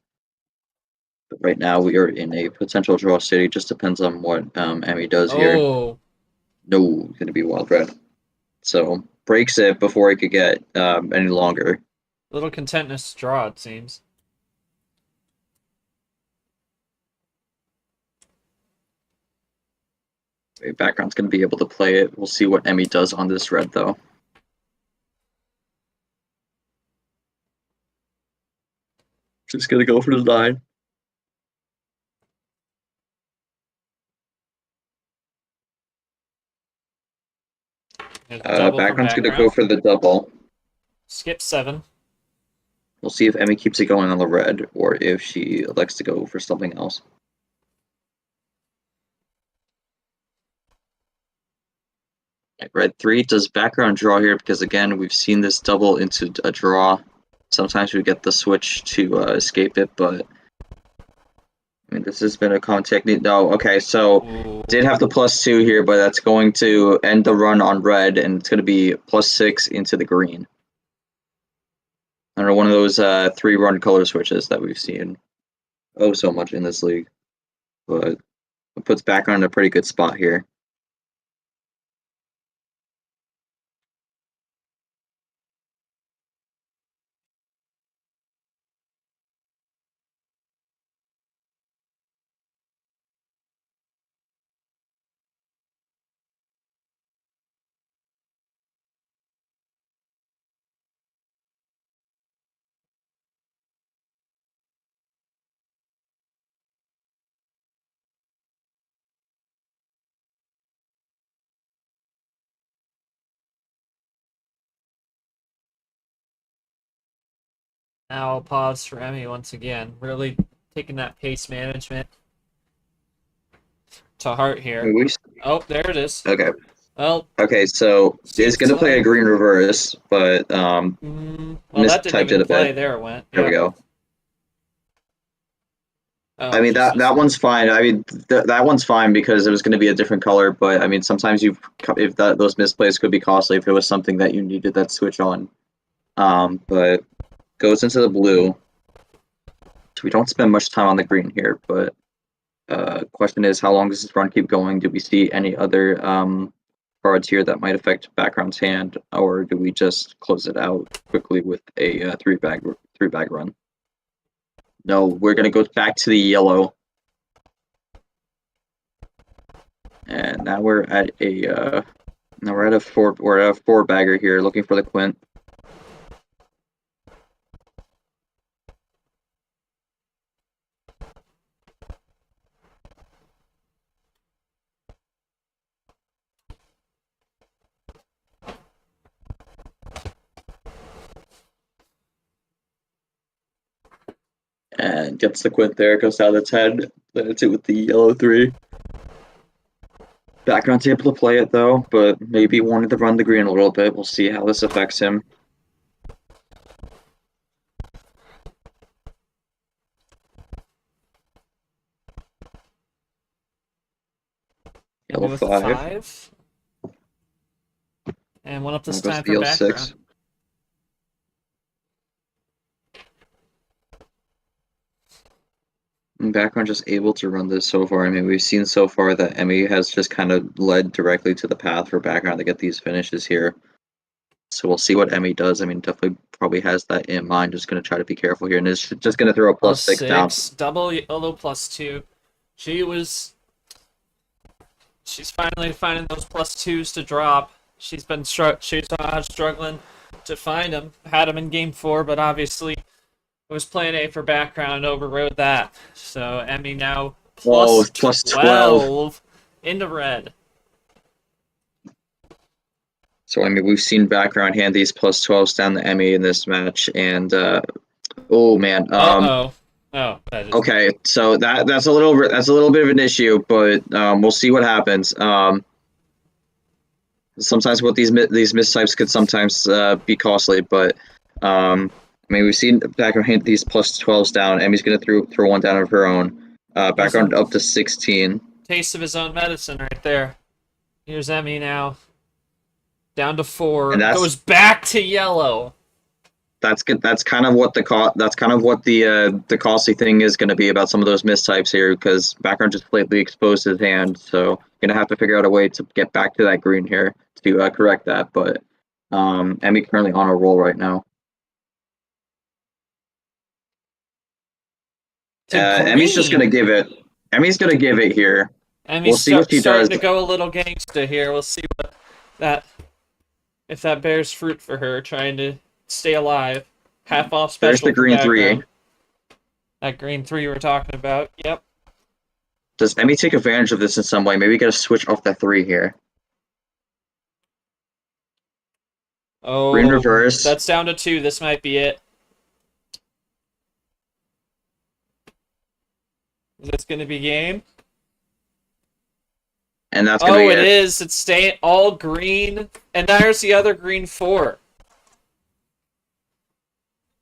But right now we are in a potential draw city. Just depends on what Emmy does here. Oh, No, going to be wild red. So breaks it before it could get any longer. little contentness draw, it seems. Background's going to be able to play it. We'll see what Emmy does on this red, though. Just going to go for the 9. There's a double from Background's going to go background. for the double. Skip 7. We'll see if Emmy keeps it going on the red or if she elects to go for something else. Red 3 does background draw here because, again, we've seen this double into a draw. Sometimes we get the switch to escape it, but I mean, this has been a common technique. No, okay, so Ooh. did have the +2 here, but that's going to end the run on red, and it's going to be +6 into the green. I don't know, one of those 3-run color switches that we've seen so much in this league. But it puts background in a pretty good spot here. Now I'll pause for Emmy once again. Really taking that pace management to heart here. Oh, there it is. Okay. Well, Okay, so it's going to play a green reverse, but well, that didn't mistyped it even a play. bit. There it went. There we go. Oh, I mean, that one's fine. I mean, that one's fine because it was going to be a different color. But I mean, sometimes those misplays could be costly if it was something that you needed that switch on. But goes into the blue. So we don't spend much time on the green here, but question is, how long does this run keep going? Do we see any other cards here that might affect background's hand, or do we just close it out quickly with a three bag run? No, we're gonna go back to the yellow, and now we're at a four bagger here, looking for the quint. And gets the quint there, goes down to 10. Then it's it with the yellow 3. Background's able to play it though, but maybe wanted to run the green a little bit. We'll see how this affects him. Yellow 5. And one up this Goes time the for yellow 6. background. Background just able to run this so far. I mean, we've seen so far that Emmy has just kind of led directly to the path for background to get these finishes here. So we'll see what Emmy does. I mean, definitely probably has that in mind. Just going to try to be careful here. And is just going to throw a +6 down. Double yellow +2. She's finally finding those +2s to drop. She's struggling to find them. Had them in game 4, but obviously was plan A for background, overrode that. So Emmy now plus 12 into red. So I mean, we've seen background hand these +12s down to Emmy in this match, and oh man, okay, so that's a little bit of an issue, but we'll see what happens. Sometimes what these mistypes could sometimes be costly, but I mean, we've seen background hit these +12s down. Emmy's going to throw one down of her own. Background up to 16. Taste of his own medicine right there. Here's Emmy now. Down to 4. And goes back to yellow. That's good. That's kind of what the costly thing is going to be about some of those mistypes here, because background just slightly exposed his hand. So going to have to figure out a way to get back to that green here to correct that. But Emmy currently on a roll right now. Emmy's just gonna give it. Emmy's gonna give it here. We'll see what she does. Starting to go a little gangsta here. We'll see if that bears fruit for her. Trying to stay alive. Half off special. There's the green 3. That green 3 we're talking about. Yep. Does Emmy take advantage of this in some way? Maybe we gotta switch off that 3 here. Oh, green reverse. That's down to 2. This might be it. Is this going to be game? And that's going to be it. Oh, it is. It's staying all green. And there's the other green 4.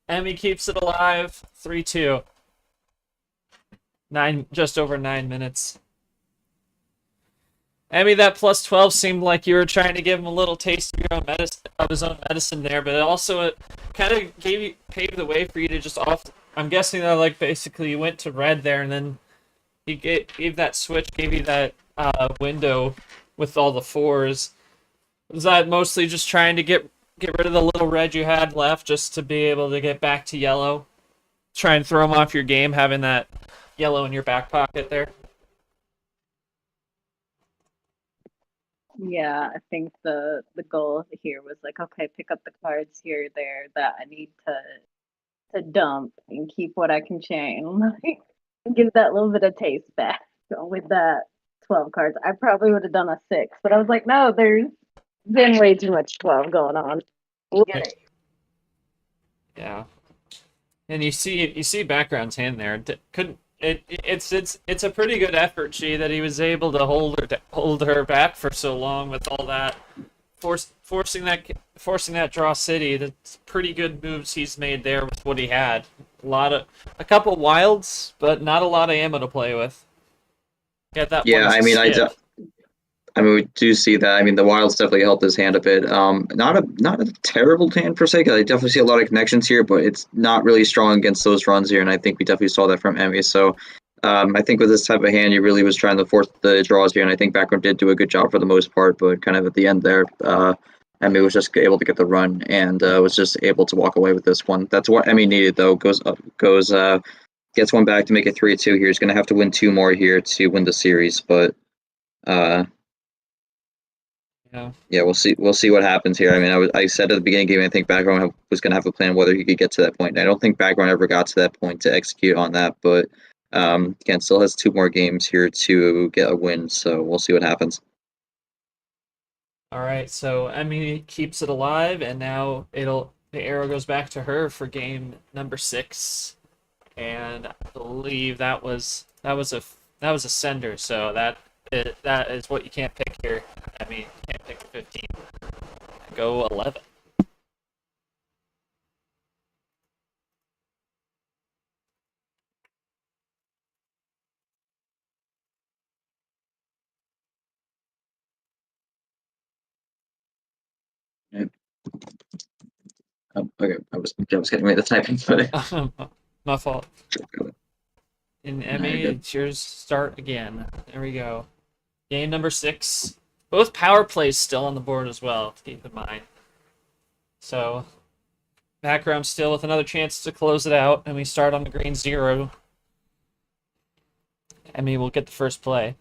Emmy keeps it alive. 3-2. Just over 9 minutes. Emmy, that +12 seemed like you were trying to give him a little taste of your own medicine, of his own medicine there, but it kind of paved the way for you to just off. I'm guessing that basically you went to red there, and then he gave that switch, gave you that window with all the 4s. Was that mostly just trying to get rid of the little red you had left, just to be able to get back to yellow? Try and throw him off your game, having that yellow in your back pocket there? Yeah, I think the goal here was okay, pick up the cards here or there that I need to dump and keep what I can chain. Give that little bit of taste back with that 12 cards. I probably would have done a 6, but I was like, no, there's been way too much 12 going on. We'll get it. Yeah. And you see background's hand there. It's a pretty good effort, G, that he was able to hold her back for so long with all that forcing that draw city. That's pretty good moves he's made there with what he had. A couple wilds, but not a lot of ammo to play with. Get that. Yeah, I mean, I mean, we do see that. I mean, the Wilds definitely helped his hand a bit. Not a terrible hand per se, 'cause I definitely see a lot of connections here, but it's not really strong against those runs here, and I think we definitely saw that from Emmy. So I think with this type of hand, he really was trying to force the draws here, and I think Background did do a good job for the most part, but kind of at the end there, Emmy was just able to get the run and was just able to walk away with this one. That's what Emmy needed, though. Gets one back to make it 3-2 here. He's going to have to win 2 more here to win the series, but yeah, we'll see. We'll see what happens here. I mean, I said at the beginning of the game, I think Background was going to have a plan whether he could get to that point. I don't think Background ever got to that point to execute on that, but again, still has 2 more games here to get a win. So we'll see what happens. All right, so Emmy keeps it alive, and now the arrow goes back to her for game number 6, and I believe that was a sender. So that is what you can't pick here. I mean, you can't pick the 15. Go 11. Okay, I was getting ready to type in, but My fault. And Emmy, it's yours. Start again. There we go. Game number 6. Both power plays still on the board as well, to keep in mind. So, Background still with another chance to close it out, and we start on the green 0. Emmy will get the first play.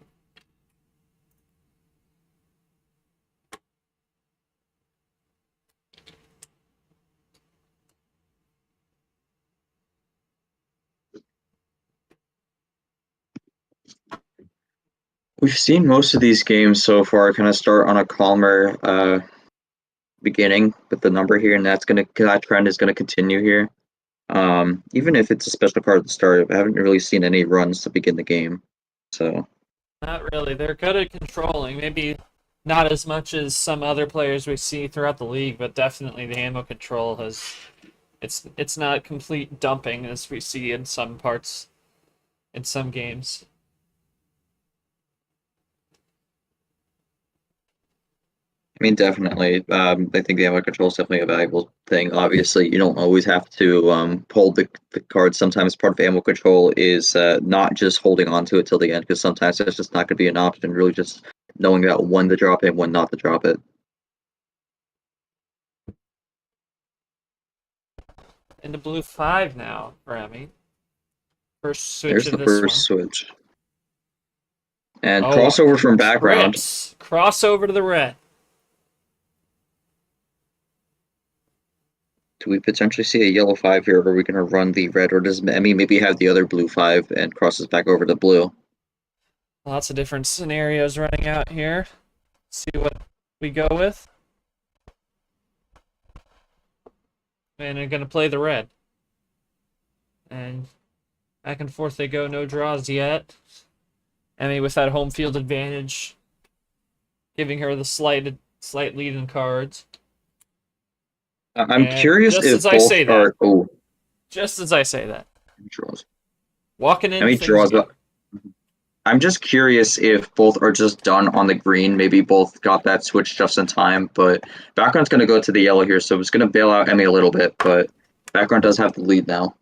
we've seen most of these games so far kind of start on a calmer beginning with the number here, and that trend is gonna continue here. Even if it's a special card at the start, I haven't really seen any runs to begin the game. So Not really. They're good at controlling. Maybe not as much as some other players we see throughout the league, but definitely the ammo control has. It's not complete dumping as we see in some parts, in some games. I mean, definitely. I think the ammo control is definitely a valuable thing. Obviously, you don't always have to hold the card. Sometimes part of ammo control is not just holding on to it till the end, because sometimes that's just not going to be an option. Really, just knowing about when to drop it, when not to drop it. Into blue 5 now for Emmy. First switch There's of the this first one. switch. And Oh, crossover from Background. Crossover to the red. Do we potentially see a yellow 5 here, or are we going to run the red, or does Emmy maybe have the other blue 5 and crosses back over to blue? Lots of different scenarios running out here. See what we go with. And I'm going to play the red. And back and forth they go, no draws yet. Emmy with that home field advantage, giving her the slight lead in cards. I'm And curious just if as I both say are. that, Oh, just as I say that, draws. walking in. Emmy draws up. I'm just curious if both are just done on the green. Maybe both got that switch just in time, but Background's going to go to the yellow here, so it's going to bail out Emmy a little bit, but Background does have the lead now.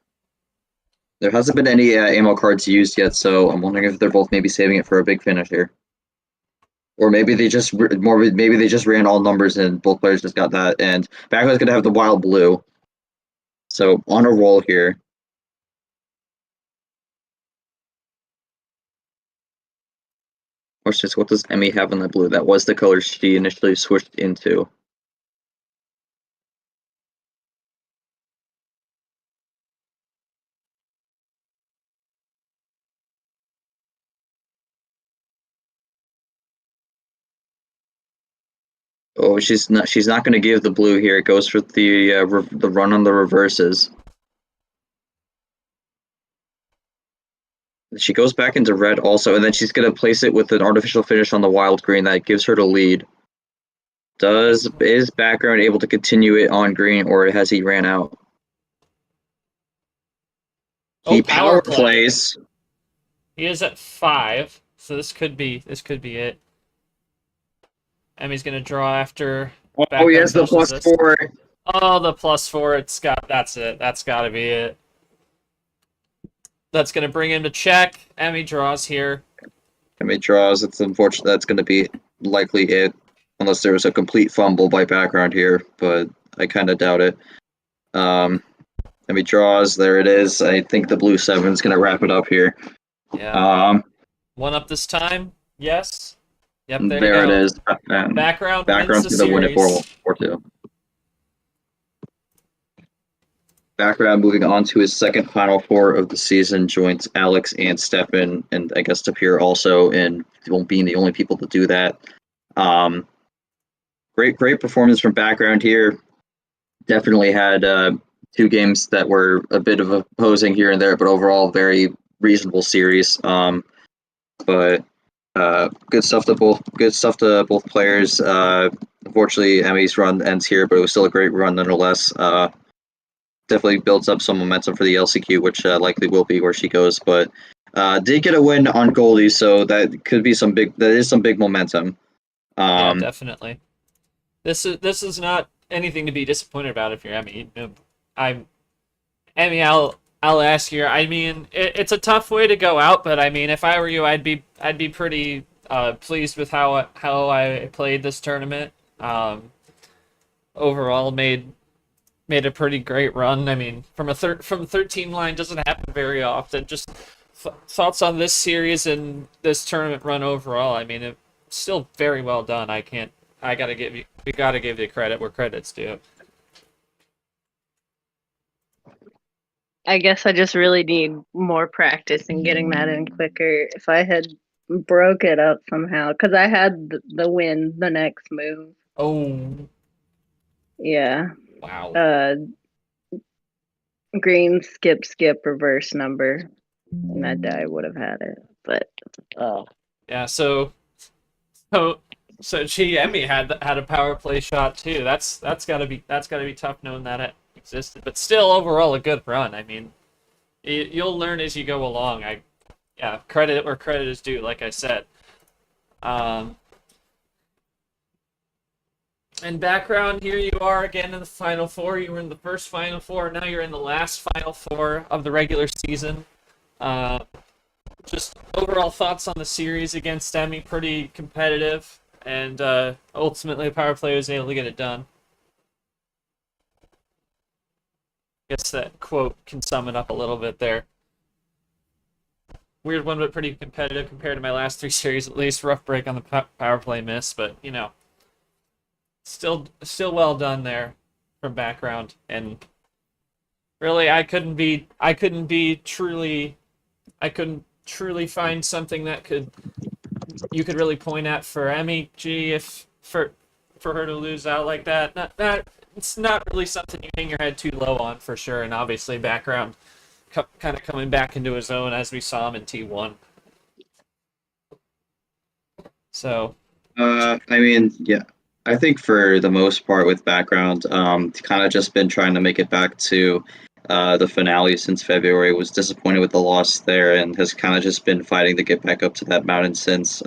There hasn't been any ammo cards used yet, so I'm wondering if they're both maybe saving it for a big finish here. Or maybe they just ran all numbers and both players just got that, and Background's going to have the wild blue. So on a roll here. What does Emmy have in the blue? That was the color she initially switched into. Oh, she's not going to give the blue here. It goes for the run on the reverses. She goes back into red also, and then she's going to place it with an artificial finish on the wild green that gives her the lead. Is Background able to continue it on green, or has he ran out? He power plays. He is at 5, so this could be it. Emmy's gonna draw after. Oh, background yes, the finishes this. +4. Oh, the +4. That's it. That's got to be it. That's gonna bring him to check. Emmy draws here. Emmy draws. It's unfortunate that's going to be likely it, unless there was a complete fumble by background here, but I kind of doubt it. Emmy draws. There it is. I think the blue 7 is going to wrap it up here. Yeah. One up this time. Yes. Yep. There it is. Background Background's wins the going to win it series. 4-2. Background moving on to his second Final Four of the season, joins Alex and Stefan, and I guess Tapir also, and being the only people to do that. Great performance from Background here. Definitely had 2 games that were a bit of opposing here and there, but overall very reasonable series. But good stuff to both players. Unfortunately, Emmy's run ends here, but it was still a great run nonetheless. Definitely builds up some momentum for the LCQ, which likely will be where she goes. But did get a win on Goldie, so that could be some big momentum. Yeah, definitely. This is not anything to be disappointed about if you're Emmy. Emmy. I'll ask you. I mean, it's a tough way to go out, but I mean, if I were you, I'd be pretty pleased with how I played this tournament. Overall, made a pretty great run. I mean, from 13 line doesn't happen very often. Just thoughts on this series and this tournament run overall. I mean, it's still very well done. We gotta give you credit where credit's due. I guess I just really need more practice in getting that in quicker. If I had broke it up somehow, because I had the win the next move. Oh. Yeah. Wow. Green skip reverse number, and that die would have had it. But yeah. So Emmy had a power play shot too. That's gotta be tough knowing that it existed. But still, overall, a good run. I mean, you'll learn as you go along. Credit where credit is due, like I said. In Background, here you are again in the Final Four. You were in the first Final Four. Now you're in the last Final Four of the regular season. Just overall thoughts on the series against Emmy. Pretty competitive, and ultimately, the power play was able to get it done. I guess that quote can sum it up a little bit there. Weird one, but pretty competitive compared to my last 3 series, at least. Rough break on the power play miss, but you know. Still well done there from Background, and really I couldn't truly find something that you could really point at for Emmy. If for her to lose out like that, it's not really something you hang your head too low on for sure. And obviously Background kind of coming back into his own as we saw him in T1. So I mean, yeah. I think for the most part with Background, kind of just been trying to make it back to the finale since February. Was disappointed with the loss there, and has kind of just been fighting to get back up to that mountain since.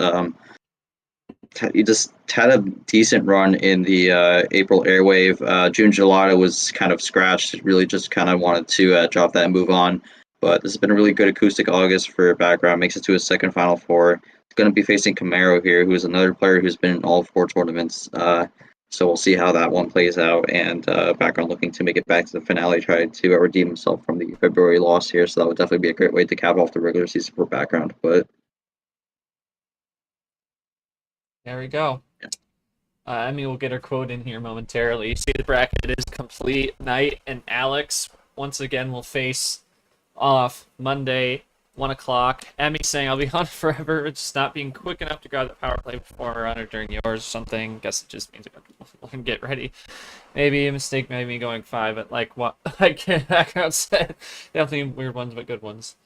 He just had a decent run in the April Airwave. June Gelato was kind of scratched. Really just kind of wanted to drop that and move on. But this has been a really good Acoustic August for Background. Makes it to his second Final Four. Going to be facing Camaro here, who is another player who's been in all 4 tournaments. So we'll see how that one plays out. And Background looking to make it back to the finale, try to redeem himself from the February loss here. So that would definitely be a great way to cap off the regular season for Background. But there we go. Emmy will get her quote in here momentarily. You see the bracket is complete. Knight and Alex once again will face off Monday, 1 o'clock. Emmy saying, "I'll be on forever. It's just not being quick enough to grab the power play before I run or during yours or something." Guess it just means I can get ready. Maybe a mistake made me going 5, but like what? Background said, definitely weird ones, but good ones.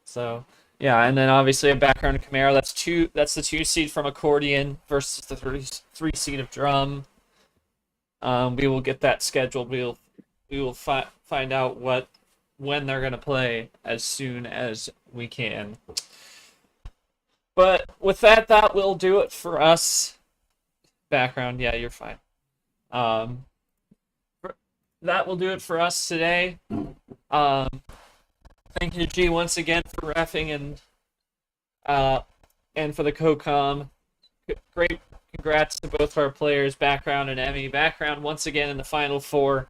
So yeah, and then obviously a Background Camaro. That's the 2 seed from Accordion versus the 3 seed of Drum. We will get that scheduled. We will find out when they're gonna play as soon as we can. But with that will do it for us. background. Yeah, you're fine. That will do it for us today. Thank you, G, once again for reffing and for the co-com. Great congrats to both our players, Background and Emmy. Background once again in the Final Four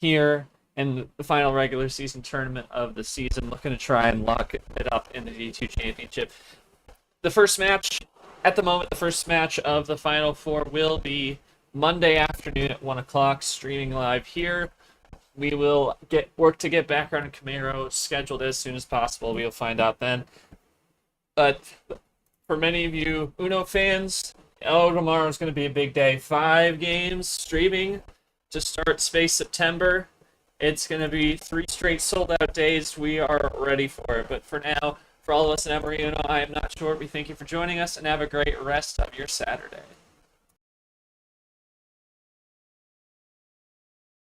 here in the final regular season tournament of the season, looking to try and lock it up in the D2 championship. The first match, at the moment, the first match of the Final Four will be Monday afternoon at 1 o'clock, streaming live here. We will work to get Background and Camaro scheduled as soon as possible. We'll find out then. But for many of you Uno fans, tomorrow's going to be a big day. 5 games streaming to start Space September. It's going to be 3 straight sold-out days. We are ready for it. But for now, for all of us in MRE UNO, I am not short. We thank you for joining us, and have a great rest of your Saturday.